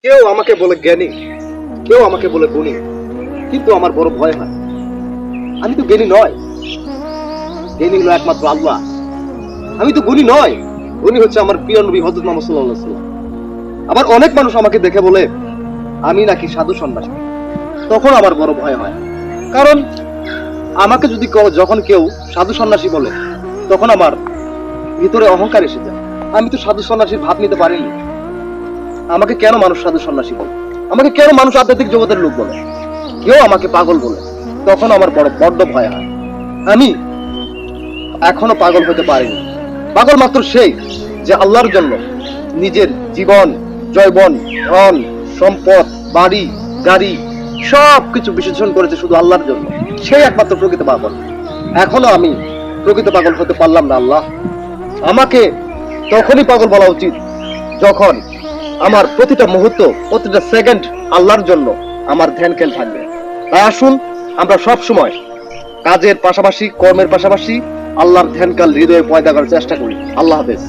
কেউ আমাকে বলে জ্ঞানী, কেউ আমাকে বলে গুণী, কিন্তু আমার বড় ভয় হয়। আমি তো জ্ঞানী নয়, জ্ঞানী হলো একমাত্র আল্লাহ। আমি তো গুণী নয়, গুণী হচ্ছে আমার প্রিয় নবী হযরত মুহাম্মদ সাল্লাল্লাহু আলাইহি ওয়াসাল্লাম। আবার অনেক মানুষ আমাকে দেখে বলে আমি নাকি সাধু সন্ন্যাসী। তখন আমার বড় ভয় হয়, কারণ আমাকে যদি যখন কেউ সাধু সন্ন্যাসী বলে, তখন আমার ভিতরে অহংকার এসে যায়। আমি তো সাধু সন্ন্যাসীর ভাব নিতে পারিনি। আমাকে কেন মানুষ সাধু সন্ন্যাসী বলে? আমাকে কেন মানুষ আধ্যাত্মিক জগতের লোক বলে? কেউ আমাকে পাগল বলে, তখন আমার বড্ড ভয় হয়। আমি এখনো পাগল হতে পারিনি। পাগল মাত্র সেই যে আল্লাহর জন্য নিজের জীবন, জৈবন, ধন, সম্পদ, বাড়ি, গাড়ি সবকিছু বিসর্জন করেছে শুধু আল্লাহর জন্য। সেই একমাত্র প্রকৃত পাগল। এখনো আমি প্রকৃত পাগল হতে পারলাম না। আল্লাহ, আমাকে তখনই পাগল বলা উচিত যখন আমার প্রতিটা মুহূর্ত, প্রতিটা সেকেন্ড আল্লাহর জন্য আমার ধ্যান জ্ঞান থাকবে। তাই আসুন আমরা সব সময় কাজের পাশাপাশি, কর্মের পাশাপাশি আল্লাহর ধ্যানকাল হৃদয়ে পয়দা করার চেষ্টা করি। আল্লাহ হাফেজ।